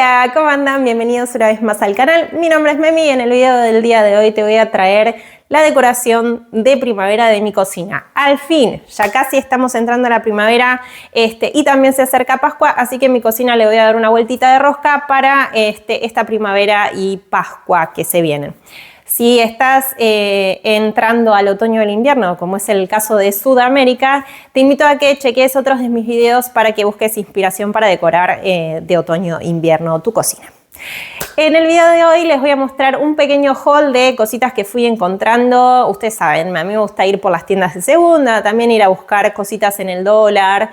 Hola, ¿cómo andan? Bienvenidos una vez más al canal. Mi nombre es Memi y en el video del día de hoy te voy a traer la decoración de primavera de mi cocina. Al fin, ya casi estamos entrando a la primavera y también se acerca Pascua, así que en mi cocina le voy a dar una vueltita de rosca para esta primavera y Pascua que se vienen. Si estás entrando al otoño o el invierno, como es el caso de Sudamérica, te invito a que cheques otros de mis videos para que busques inspiración para decorar de otoño-invierno tu cocina. En el video de hoy les voy a mostrar un pequeño haul de cositas que fui encontrando. Ustedes saben, a mí me gusta ir por las tiendas de segunda, también ir a buscar cositas en el dólar.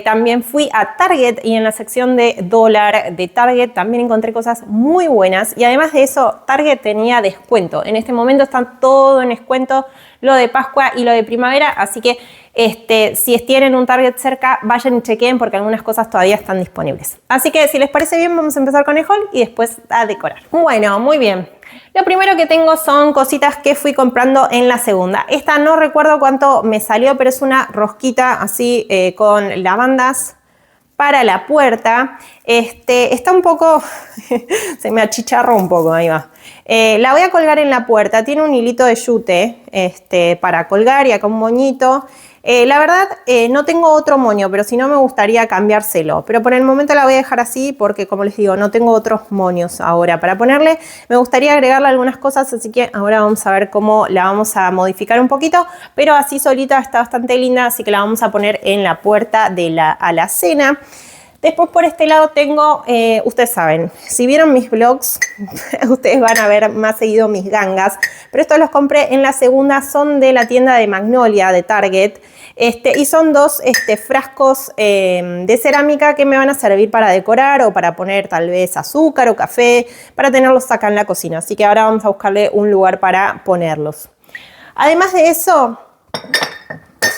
También fui a Target y en la sección de dólar de Target también encontré cosas muy buenas. Y además de eso, Target tenía descuento. En este momento están todo en descuento, lo de Pascua y lo de primavera, así que si tienen un Target cerca, vayan y chequen porque algunas cosas todavía están disponibles. Así que si les parece bien, vamos a empezar con el haul y después a decorar. Bueno, muy bien. Lo primero que tengo son cositas que fui comprando en la segunda. Esta no recuerdo cuánto me salió, pero es una rosquita así con lavandas para la puerta. Está un poco, se me achicharró un poco, ahí va. La voy a colgar en la puerta, tiene un hilito de yute para colgar y acá un moñito. La verdad no tengo otro moño, pero si no me gustaría cambiárselo. Pero por el momento la voy a dejar así porque, como les digo, no tengo otros moños ahora para ponerle. Me gustaría agregarle algunas cosas, así que ahora vamos a ver cómo la vamos a modificar un poquito. Pero así solita está bastante linda, así que la vamos a poner en la puerta de la alacena. Después por este lado tengo, ustedes saben, si vieron mis vlogs, ustedes van a ver más seguido mis gangas, pero estos los compré en la segunda, son de la tienda de Magnolia, de Target, y son dos frascos de cerámica que me van a servir para decorar o para poner tal vez azúcar o café, para tenerlos acá en la cocina, así que ahora vamos a buscarle un lugar para ponerlos. Además de eso,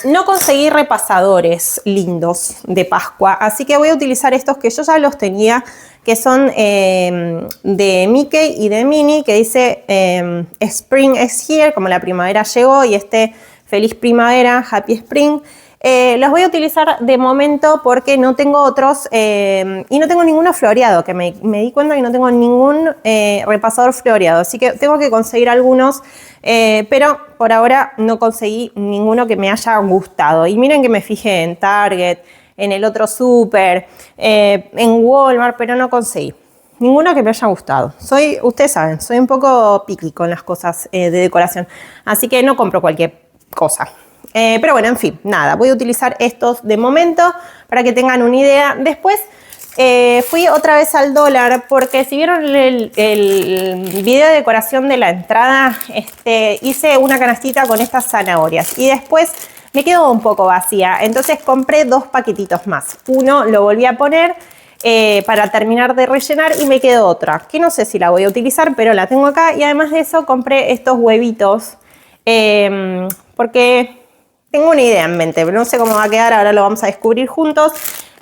no conseguí repasadores lindos de Pascua, así que voy a utilizar estos que yo ya los tenía, que son de Mickey y de Minnie, que dice Spring is here, como la primavera llegó, y Feliz Primavera, Happy Spring. Los voy a utilizar de momento porque no tengo otros y no tengo ninguno floreado, que me di cuenta que no tengo ningún repasador floreado, así que tengo que conseguir algunos, pero por ahora no conseguí ninguno que me haya gustado. Y miren que me fijé en Target, en el otro súper, en Walmart, pero no conseguí ninguno que me haya gustado. Ustedes saben, soy un poco picky con las cosas de decoración, así que no compro cualquier cosa. Pero bueno, en fin, nada, voy a utilizar estos de momento para que tengan una idea. Después fui otra vez al dólar porque si vieron el video de decoración de la entrada, hice una canastita con estas zanahorias y después me quedó un poco vacía, entonces compré dos paquetitos más. Uno lo volví a poner para terminar de rellenar y me quedó otra, que no sé si la voy a utilizar, pero la tengo acá. Y además de eso compré estos huevitos porque tengo una idea en mente, pero no sé cómo va a quedar, ahora lo vamos a descubrir juntos.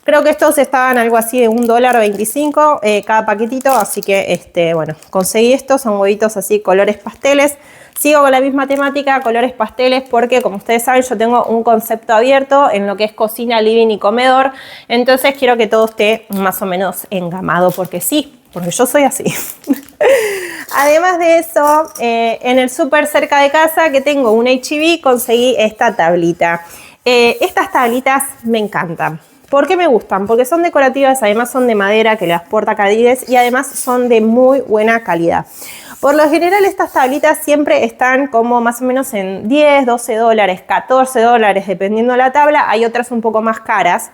Creo que estos estaban algo así de $1.25 cada paquetito, así que bueno, conseguí estos, son huevitos así colores pasteles. Sigo con la misma temática, colores pasteles, porque como ustedes saben yo tengo un concepto abierto en lo que es cocina, living y comedor, entonces quiero que todo esté más o menos engamado, porque sí, porque yo soy así. Además de eso, en el súper cerca de casa que tengo un H-E-B, conseguí esta tablita. Estas tablitas me encantan. ¿Por qué me gustan? Porque son decorativas, además son de madera que las porta Cadides y además son de muy buena calidad. Por lo general estas tablitas siempre están como más o menos en 10, 12 dólares, 14 dólares dependiendo de la tabla. Hay otras un poco más caras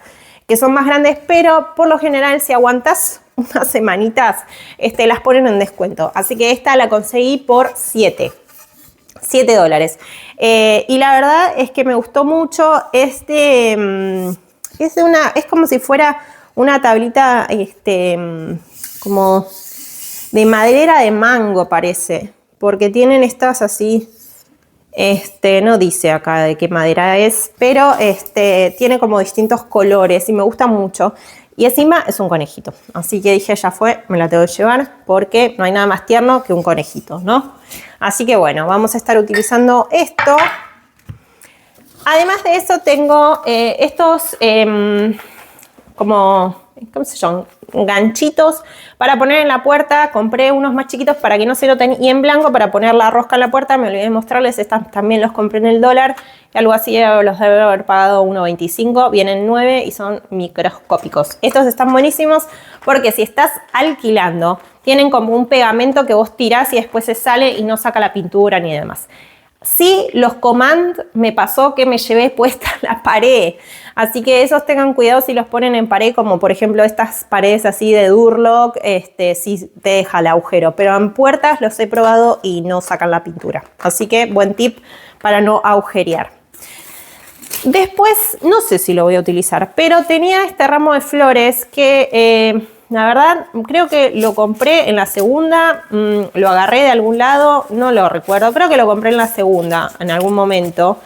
que son más grandes, pero por lo general si aguantas unas semanitas las ponen en descuento. Así que esta la conseguí por 7 dólares. Y la verdad es que me gustó mucho. Es como si fuera una tablita como de madera de mango, parece, porque tienen estas así, no dice acá de qué madera es, pero tiene como distintos colores y me gusta mucho. Y encima es un conejito, así que dije, ya fue, me la tengo que llevar porque no hay nada más tierno que un conejito, ¿no? Así que bueno, vamos a estar utilizando esto. Además de eso tengo estos como ¿cómo se llaman? Ganchitos para poner en la puerta. Compré unos más chiquitos para que no se noten y en blanco para poner la rosca en la puerta. Me olvidé de mostrarles, estas también los compré en el dólar. Algo así los debo haber pagado 1,25. Vienen 9 y son microscópicos. Estos están buenísimos porque si estás alquilando, tienen como un pegamento que vos tirás y después se sale y no saca la pintura ni demás. Sí, los Command me pasó que me llevé puesta la pared, así que esos tengan cuidado si los ponen en pared, como por ejemplo estas paredes así de Durlock, sí te deja el agujero, pero en puertas los he probado y no sacan la pintura, así que buen tip para no agujerear. Después, no sé si lo voy a utilizar, pero tenía este ramo de flores que la verdad creo que lo compré en la segunda, lo agarré de algún lado, no lo recuerdo, creo que lo compré en la segunda en algún momento.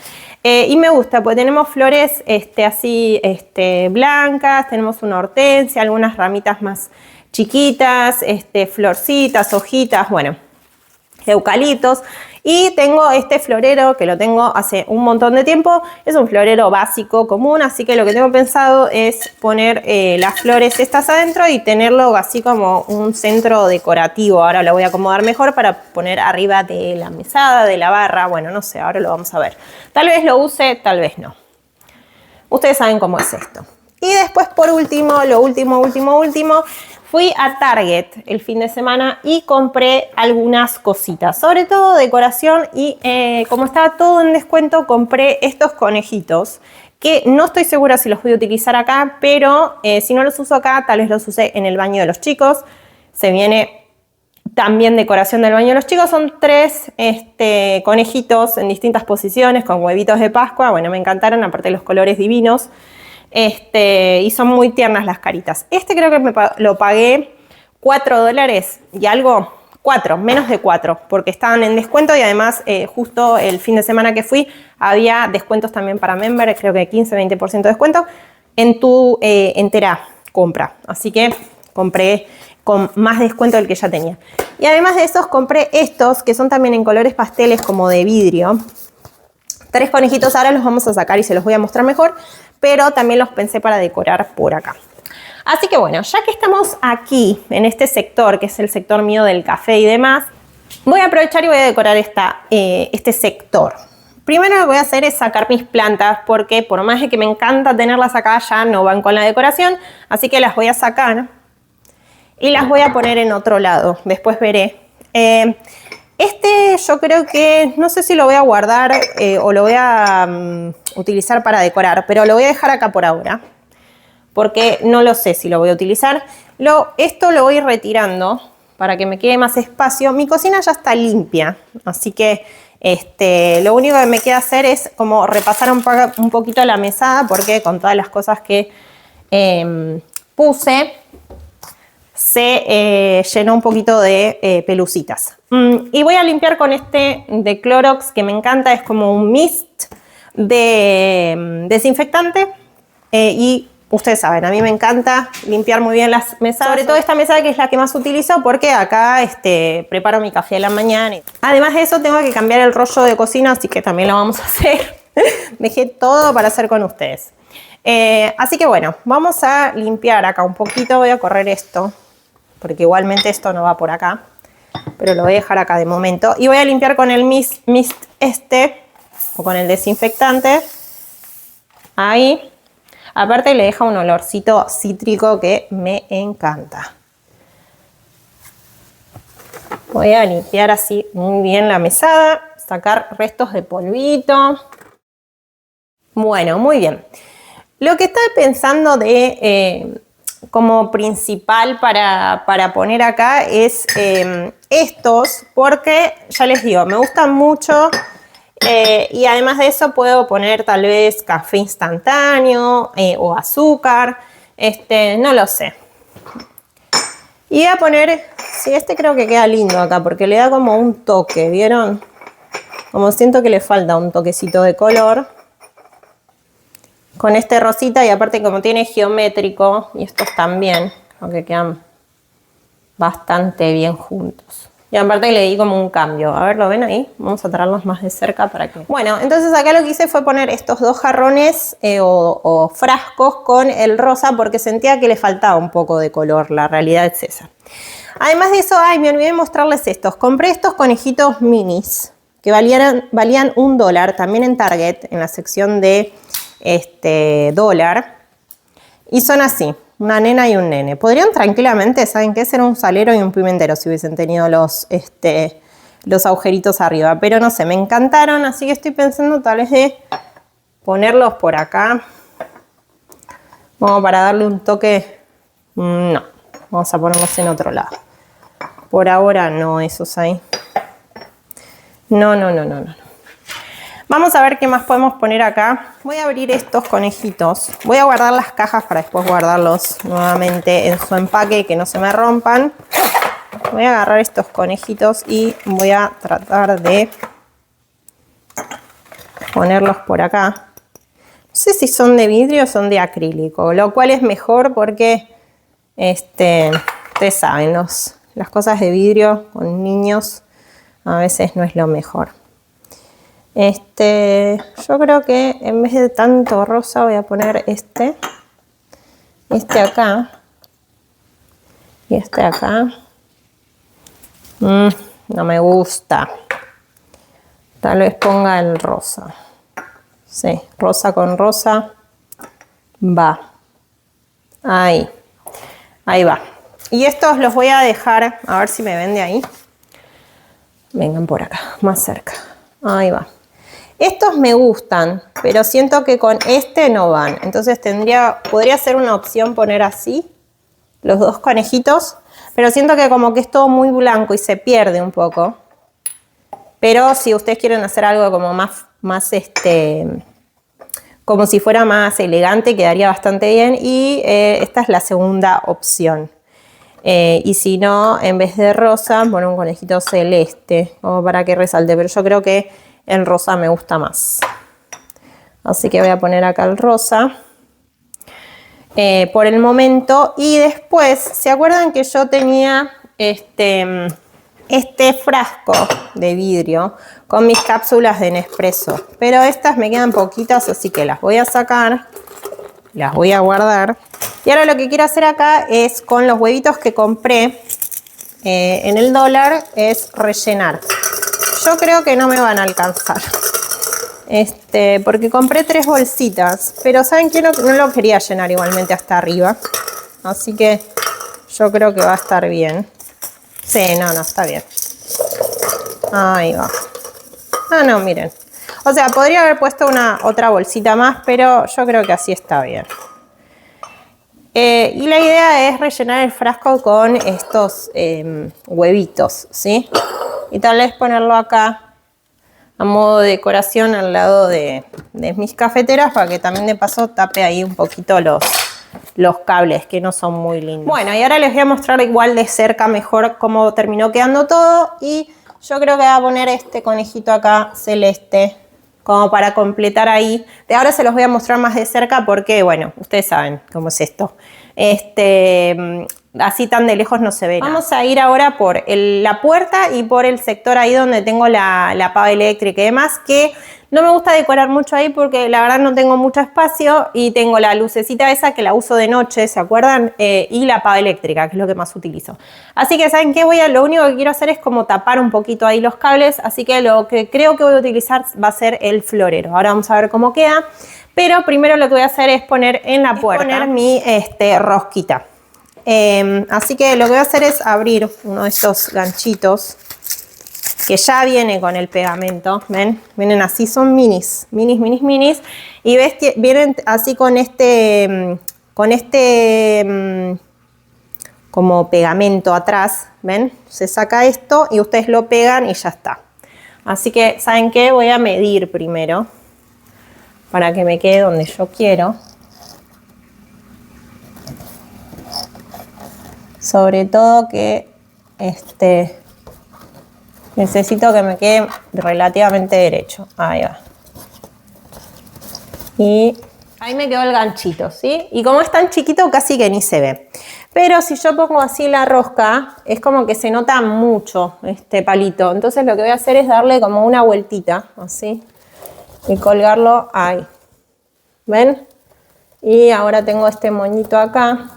Y me gusta, porque tenemos flores así blancas, tenemos una hortensia, algunas ramitas más chiquitas, florcitas, hojitas, bueno, eucaliptos. Y tengo este florero que lo tengo hace un montón de tiempo. Es un florero básico, común, así que lo que tengo pensado es poner las flores estas adentro y tenerlo así como un centro decorativo. Ahora lo voy a acomodar mejor para poner arriba de la mesada, de la barra. Bueno, no sé, ahora lo vamos a ver. Tal vez lo use, tal vez no. Ustedes saben cómo es esto. Y después, por último, lo último, fui a Target el fin de semana y compré algunas cositas, sobre todo decoración y como estaba todo en descuento, compré estos conejitos que no estoy segura si los voy a utilizar acá, pero si no los uso acá, tal vez los use en el baño de los chicos. Se viene también decoración del baño de los chicos. Son 3 conejitos en distintas posiciones con huevitos de Pascua. Bueno, me encantaron, aparte de los colores divinos. Y son muy tiernas las caritas. Creo que lo pagué $4 y algo, 4, menos de 4, porque estaban en descuento y además justo el fin de semana que fui había descuentos también para member, creo que 15-20% de descuento en tu entera compra. Así que compré con más descuento del que ya tenía. Y además de esos compré estos que son también en colores pasteles como de vidrio. 3 conejitos, ahora los vamos a sacar y se los voy a mostrar mejor, pero también los pensé para decorar por acá. Así que bueno, ya que estamos aquí en este sector, que es el sector mío del café y demás, voy a aprovechar y voy a decorar este sector. Primero lo que voy a hacer es sacar mis plantas, porque por más de que me encanta tenerlas acá, ya no van con la decoración, así que las voy a sacar y las voy a poner en otro lado, después veré. Yo creo que, no sé si lo voy a guardar o lo voy a utilizar para decorar, pero lo voy a dejar acá por ahora, porque no lo sé si lo voy a utilizar. Esto lo voy a ir retirando para que me quede más espacio. Mi cocina ya está limpia, así que lo único que me queda hacer es como repasar un poquito la mesada, porque con todas las cosas que puse, se llenó un poquito de pelucitas. Y voy a limpiar con este de Clorox que me encanta, es como un mist de desinfectante y ustedes saben, a mí me encanta limpiar muy bien las mesas, sobre todo esta mesa que es la que más utilizo porque acá preparo mi café a la mañana. Además de eso tengo que cambiar el rollo de cocina, así que también lo vamos a hacer. Dejé todo para hacer con ustedes. Así que bueno, vamos a limpiar acá un poquito, voy a correr esto, porque igualmente esto no va por acá, pero lo voy a dejar acá de momento. Y voy a limpiar con el mist o con el desinfectante. Ahí. Aparte le deja un olorcito cítrico que me encanta. Voy a limpiar así muy bien la mesada, sacar restos de polvito. Bueno, muy bien. Lo que estaba pensando como principal para poner acá es estos, porque ya les digo, me gustan mucho y además de eso puedo poner tal vez café instantáneo o azúcar, no lo sé. Y voy a poner, sí, creo que queda lindo acá porque le da como un toque, ¿vieron? Como siento que le falta un toquecito de color. Con este rosita y aparte como tiene geométrico y estos también, aunque quedan bastante bien juntos. Y aparte le di como un cambio. A ver, ¿lo ven ahí? Vamos a traerlos más de cerca para que... Bueno, entonces acá lo que hice fue poner estos dos jarrones o frascos con el rosa porque sentía que le faltaba un poco de color. La realidad es esa. Además de eso, ay, me olvidé de mostrarles estos. Compré estos conejitos minis que valían $1 también en Target, en la sección de dólar. Y son así. Una nena y un nene. Podrían tranquilamente, ¿saben qué? Ser un salero y un pimentero si hubiesen tenido los agujeritos arriba. Pero no sé, me encantaron, así que estoy pensando tal vez de ponerlos por acá. Como para darle un toque. No, vamos a ponerlos en otro lado. Por ahora no, esos ahí. No. Vamos a ver qué más podemos poner acá. Voy a abrir estos conejitos. Voy a guardar las cajas para después guardarlos nuevamente en su empaque y que no se me rompan. Voy a agarrar estos conejitos y voy a tratar de ponerlos por acá. No sé si son de vidrio o son de acrílico, lo cual es mejor porque ustedes saben, las cosas de vidrio con niños a veces no es lo mejor. Yo creo que en vez de tanto rosa voy a poner este acá y este acá. No me gusta. Tal vez ponga el rosa. Sí, rosa con rosa. Va. Ahí va. Y estos los voy a dejar, a ver si me ven de ahí. Vengan por acá, más cerca. Ahí va. Estos me gustan, pero siento que con este no van. Entonces podría ser una opción poner así, los dos conejitos. Pero siento que como que es todo muy blanco y se pierde un poco. Pero si ustedes quieren hacer algo como más como si fuera más elegante, quedaría bastante bien. Y esta es la segunda opción. Y si no, en vez de rosa, poner un conejito celeste, como para que resalte. Pero yo creo que el rosa me gusta más. Así que voy a poner acá el rosa. Por el momento. Y después, ¿se acuerdan que yo tenía este frasco de vidrio con mis cápsulas de Nespresso? Pero estas me quedan poquitas, así que las voy a sacar. Las voy a guardar. Y ahora lo que quiero hacer acá es con los huevitos que compré en el dólar, es rellenar. Yo creo que no me van a alcanzar. Porque compré 3 bolsitas. Pero ¿saben qué? No lo quería llenar igualmente hasta arriba. Así que yo creo que va a estar bien. Sí, no, está bien. Ahí va. Ah, no, miren. O sea, podría haber puesto otra bolsita más, pero yo creo que así está bien. Y la idea es rellenar el frasco con estos huevitos, ¿sí? Y tal vez ponerlo acá a modo de decoración al lado de mis cafeteras para que también de paso tape ahí un poquito los cables que no son muy lindos. Bueno, y ahora les voy a mostrar igual de cerca mejor cómo terminó quedando todo. Y yo creo que voy a poner este conejito acá celeste como para completar ahí. De ahora se los voy a mostrar más de cerca porque, bueno, ustedes saben cómo es esto. Así tan de lejos no se ve nada. Vamos a ir ahora por la puerta y por el sector ahí donde tengo la pava eléctrica y demás, que no me gusta decorar mucho ahí porque la verdad no tengo mucho espacio y tengo la lucecita esa que la uso de noche, ¿se acuerdan? Y la pava eléctrica, que es lo que más utilizo. Así que, ¿saben qué? Lo único que quiero hacer es como tapar un poquito ahí los cables, así que lo que creo que voy a utilizar va a ser el florero. Ahora vamos a ver cómo queda, pero primero lo que voy a hacer es poner en la puerta, poner mi rosquita. Así que lo que voy a hacer es abrir uno de estos ganchitos que ya viene con el pegamento, ¿ven? Vienen así, son minis. Y ves que vienen así con como pegamento atrás, ¿ven? Se saca esto y ustedes lo pegan y ya está. Así que, ¿saben qué? Voy a medir primero para que me quede donde yo quiero. Sobre todo que necesito que me quede relativamente derecho. Ahí va. Y Ahí me quedó el ganchito, ¿sí? Y como es tan chiquito, casi que ni se ve. Pero si yo pongo así la rosca, es como que se nota mucho este palito. Entonces lo que voy a hacer es darle como una vueltita, así, y colgarlo ahí. ¿Ven? Y ahora tengo este moñito acá,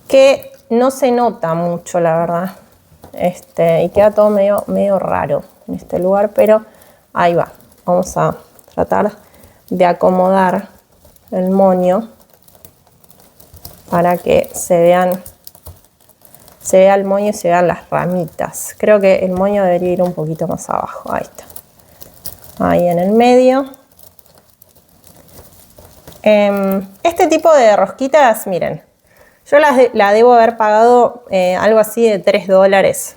que no se nota mucho, la verdad. Y queda todo medio raro en este lugar, pero ahí va. Vamos a tratar de acomodar el moño para que se vea el moño y se vean las ramitas. Creo que el moño debería ir un poquito más abajo. Ahí está. Ahí en el medio. Este tipo de rosquitas, miren, yo la debo haber pagado algo así de $3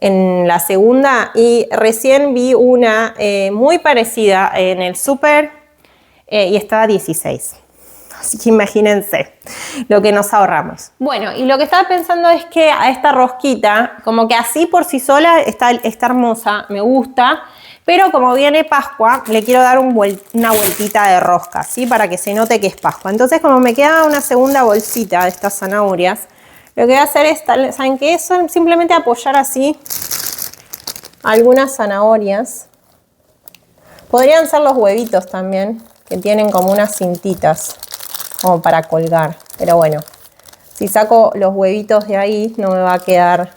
en la segunda, y recién vi una muy parecida en el súper y estaba 16. Así que imagínense lo que nos ahorramos. Bueno, y lo que estaba pensando es que a esta rosquita, como que así por sí sola está hermosa, me gusta, pero como viene Pascua, le quiero dar una vueltita de rosca, ¿sí? Para que se note que es Pascua. Entonces, como me queda una segunda bolsita de estas zanahorias, lo que voy a hacer es, ¿saben qué? Es simplemente apoyar así algunas zanahorias. Podrían ser los huevitos también, que tienen como unas cintitas, como para colgar. Pero bueno, si saco los huevitos de ahí, no me van a quedar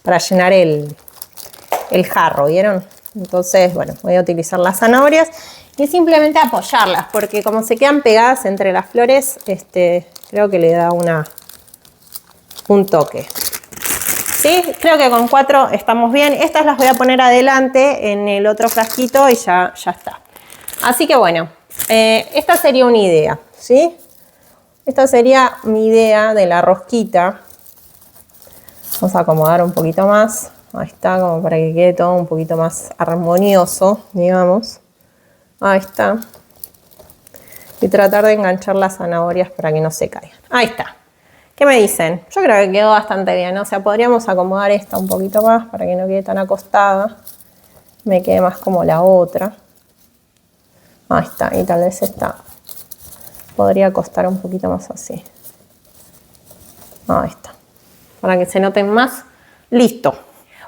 para llenar el jarro, ¿vieron? Entonces, bueno, voy a utilizar las zanahorias y simplemente apoyarlas, porque como se quedan pegadas entre las flores, creo que le da un toque. ¿Sí? Creo que con 4 estamos bien. Estas las voy a poner adelante en el otro frasquito y ya está. Así que bueno, esta sería una idea, ¿sí? Esta sería mi idea de la rosquita. Vamos a acomodar un poquito más. Ahí está, como para que quede todo un poquito más armonioso, digamos. Ahí está. Y tratar de enganchar las zanahorias para que no se caigan. Ahí está. ¿Qué me dicen? Yo creo que quedó bastante bien, ¿no? O sea, podríamos acomodar esta un poquito más para que no quede tan acostada. Me quede más como la otra. Ahí está. Y tal vez esta podría acostar un poquito más así. Ahí está. Para que se noten más. Listo.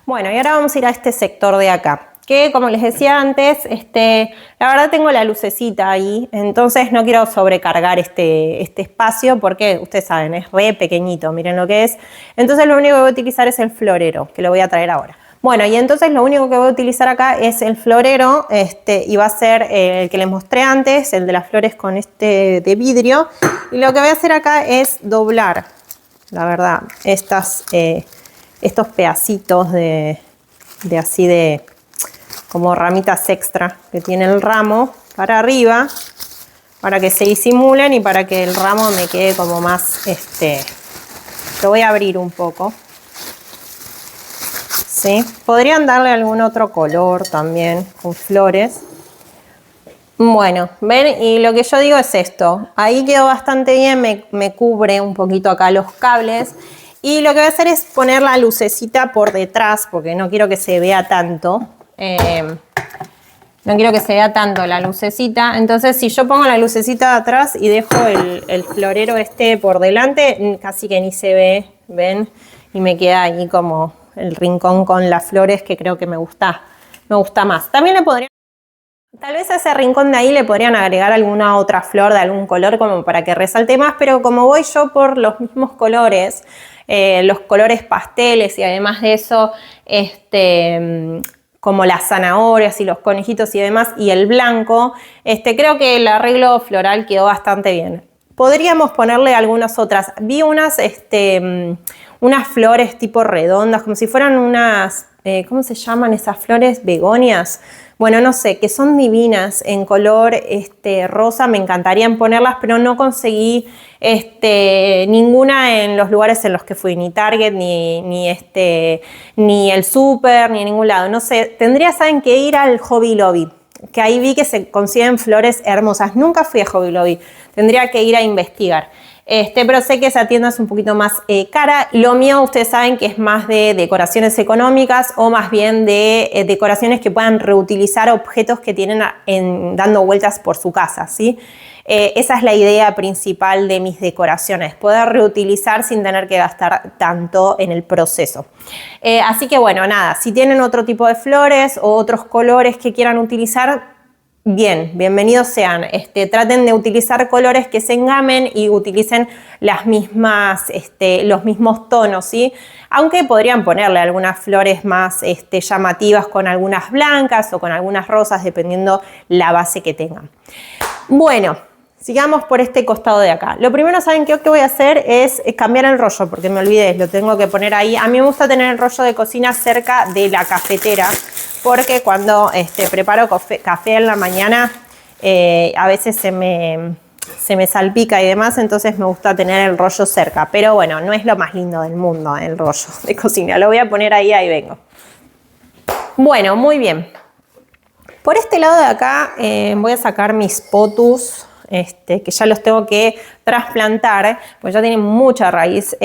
Bueno, y ahora vamos a ir a este sector de acá, que como les decía antes, la verdad tengo la lucecita ahí, entonces no quiero sobrecargar este espacio porque ustedes saben, es re pequeñito, miren lo que es. Entonces lo único que voy a utilizar es el florero, que lo voy a traer ahora. Bueno, y entonces lo único que voy a utilizar acá es el florero, y va a ser el que les mostré antes, el de las flores con de vidrio. Y lo que voy a hacer acá es doblar, la verdad, estos pedacitos de como ramitas extra que tiene el ramo para arriba, para que se disimulen y para que el ramo me quede como más, lo voy a abrir un poco. ¿Sí? Podrían darle algún otro color también con flores. Bueno, ven, y lo que yo digo es esto. Ahí quedó bastante bien, me cubre un poquito acá los cables. Y lo que voy a hacer es poner la lucecita por detrás, porque no quiero que se vea tanto. No quiero que se vea tanto la lucecita. Entonces, si yo pongo la lucecita de atrás y dejo el florero por delante, casi que ni se ve, ¿ven? Y me queda ahí como el rincón con las flores, que creo que me gusta más. También tal vez a ese rincón de ahí le podrían agregar alguna otra flor de algún color como para que resalte más, pero como voy yo por los mismos colores, los colores pasteles, y además de eso, como las zanahorias y los conejitos y demás, y el blanco, creo que el arreglo floral quedó bastante bien. Podríamos ponerle algunas otras. Vi unas flores tipo redondas, como si fueran unas, ¿cómo se llaman esas flores? Begonias. Bueno, no sé, que son divinas en color rosa, me encantaría ponerlas, pero no conseguí ninguna en los lugares en los que fui, ni Target, ni el súper, ni en ningún lado. No sé, ¿saben qué? Ir al Hobby Lobby. que ahí vi que se consiguen flores hermosas. Nunca fui a Hobby Lobby, tendría que ir a investigar. Pero sé que esa tienda es un poquito más cara. Lo mío, ustedes saben que es más de decoraciones económicas o más bien de decoraciones que puedan reutilizar objetos que tienen dando vueltas por su casa, ¿sí? Esa es la idea principal de mis decoraciones, poder reutilizar sin tener que gastar tanto en el proceso. Así que bueno, nada, si tienen otro tipo de flores o otros colores que quieran utilizar, bienvenidos sean. Traten de utilizar colores que se engamen y utilicen las mismas, los mismos tonos, ¿sí? Aunque podrían ponerle algunas flores más llamativas con algunas blancas o con algunas rosas, dependiendo la base que tengan. Bueno, sigamos por este costado de acá. Lo primero, ¿saben qué voy a hacer? Es cambiar el rollo, porque me olvidé, lo tengo que poner ahí. A mí me gusta tener el rollo de cocina cerca de la cafetera, porque cuando preparo café en la mañana, a veces se me salpica y demás, entonces me gusta tener el rollo cerca. Pero bueno, no es lo más lindo del mundo el rollo de cocina. Lo voy a poner ahí vengo. Bueno, muy bien. Por este lado de acá voy a sacar mis potus, que ya los tengo que trasplantar, pues ya tienen mucha raíz,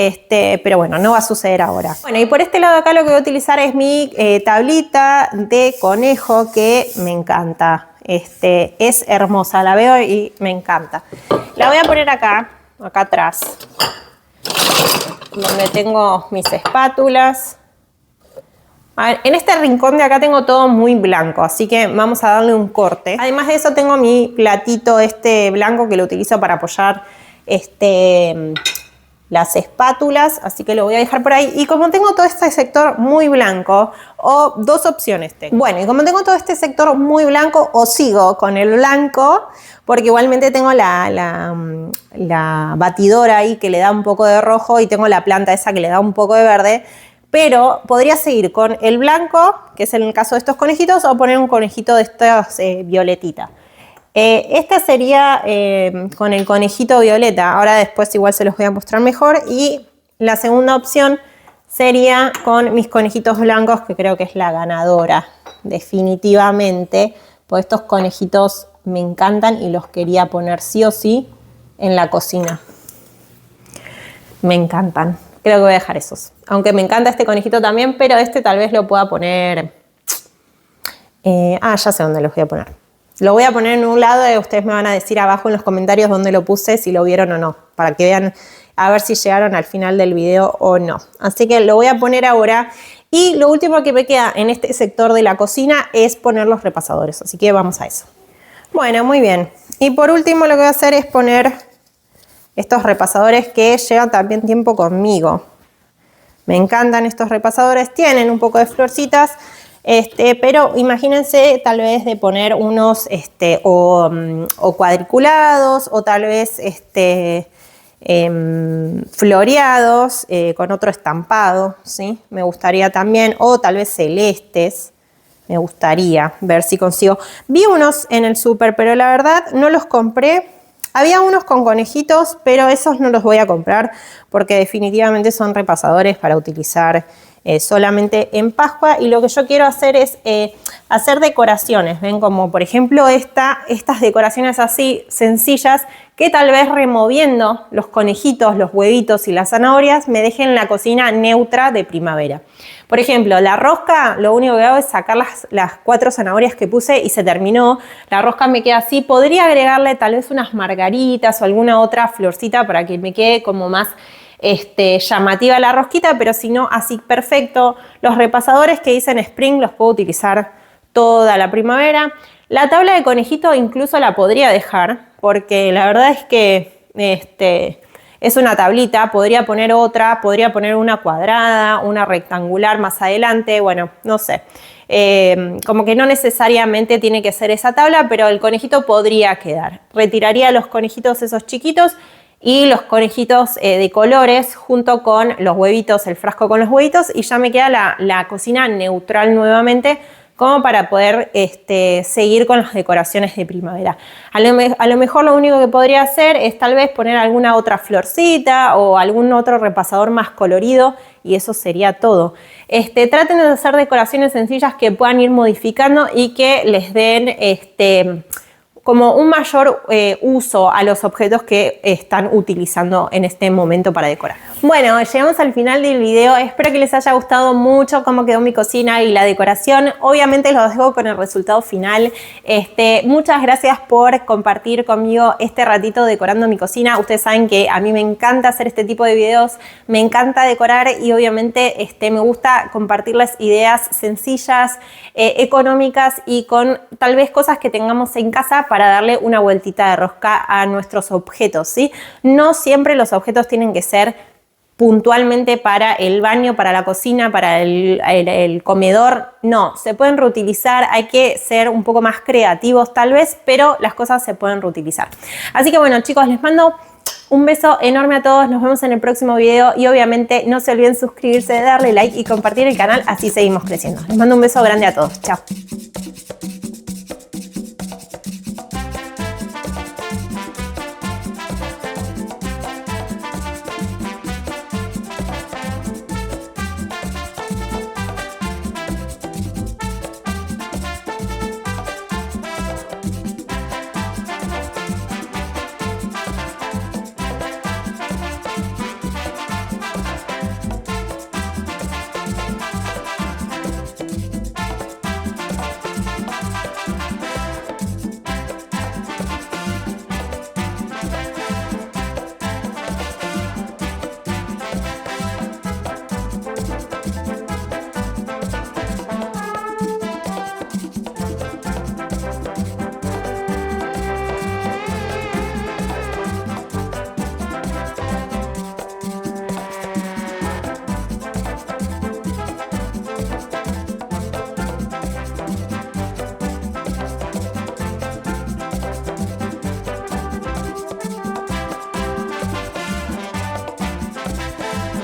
pero bueno, no va a suceder ahora. Bueno, y por este lado de acá lo que voy a utilizar es mi tablita de conejo, que me encanta. Es hermosa, la veo y me encanta. La voy a poner acá atrás, donde tengo mis espátulas. A ver, en este rincón de acá tengo todo muy blanco, así que vamos a darle un corte. Además de eso tengo mi platito blanco que lo utilizo para apoyar las espátulas, así que lo voy a dejar por ahí. Y como tengo todo este sector muy blanco, o dos opciones tengo. Bueno, y como tengo todo este sector muy blanco, o sigo con el blanco, porque igualmente tengo la batidora ahí que le da un poco de rojo y tengo la planta esa que le da un poco de verde. Pero podría seguir con el blanco, que es en el caso de estos conejitos, o poner un conejito de estos violetita. Esta sería con el conejito violeta. Ahora después igual se los voy a mostrar mejor. Y la segunda opción sería con mis conejitos blancos, que creo que es la ganadora, definitivamente. Porque estos conejitos me encantan y los quería poner sí o sí en la cocina. Me encantan. Creo que voy a dejar esos. Aunque me encanta este conejito también, pero tal vez lo pueda poner... ya sé dónde los voy a poner. Lo voy a poner en un lado y ustedes me van a decir abajo en los comentarios dónde lo puse, si lo vieron o no, para que vean a ver si llegaron al final del video o no. Así que lo voy a poner ahora. Y lo último que me queda en este sector de la cocina es poner los repasadores. Así que vamos a eso. Bueno, muy bien. Y por último lo que voy a hacer es poner estos repasadores que llevan también tiempo conmigo. Me encantan estos repasadores, tienen un poco de florcitas, pero imagínense tal vez de poner unos o cuadriculados o tal vez floreados con otro estampado, ¿sí? Me gustaría también, o tal vez celestes. Me gustaría ver si consigo. Vi unos en el súper, pero la verdad no los compré. Había unos con conejitos, pero esos no los voy a comprar porque definitivamente son repasadores para utilizar solamente en Pascua. Y lo que yo quiero hacer es hacer decoraciones. ¿Ven? Como por ejemplo estas decoraciones así sencillas que tal vez removiendo los conejitos, los huevitos y las zanahorias me dejen la cocina neutra de primavera. Por ejemplo, la rosca, lo único que hago es sacar las 4 zanahorias que puse y se terminó. La rosca me queda así. Podría agregarle tal vez unas margaritas o alguna otra florcita para que me quede como más llamativa la rosquita, pero si no, así perfecto. Los repasadores que hice en Spring los puedo utilizar toda la primavera. La tabla de conejito incluso la podría dejar, porque la verdad es que es una tablita, podría poner otra, podría poner una cuadrada, una rectangular más adelante, bueno, no sé. Como que no necesariamente tiene que ser esa tabla, pero el conejito podría quedar. Retiraría los conejitos esos chiquitos y los conejitos de colores junto con los huevitos, el frasco con los huevitos, y ya me queda la cocina neutral nuevamente como para poder seguir con las decoraciones de primavera. A lo mejor lo único que podría hacer es tal vez poner alguna otra florcita o algún otro repasador más colorido y eso sería todo. Traten de hacer decoraciones sencillas que puedan ir modificando y que les den como un mayor uso a los objetos que están utilizando en este momento para decorar. Bueno, llegamos al final del video. Espero que les haya gustado mucho cómo quedó mi cocina y la decoración. Obviamente los dejo con el resultado final. Muchas gracias por compartir conmigo este ratito decorando mi cocina. Ustedes saben que a mí me encanta hacer este tipo de videos, me encanta decorar y obviamente me gusta compartirles ideas sencillas, económicas y con tal vez cosas que tengamos en casa para darle una vueltita de rosca a nuestros objetos, ¿sí? No siempre los objetos tienen que ser puntualmente para el baño, para la cocina, para el comedor. No, se pueden reutilizar, hay que ser un poco más creativos tal vez, pero las cosas se pueden reutilizar. Así que bueno, chicos, les mando un beso enorme a todos, nos vemos en el próximo video y obviamente no se olviden suscribirse, darle like y compartir el canal, así seguimos creciendo. Les mando un beso grande a todos, chao.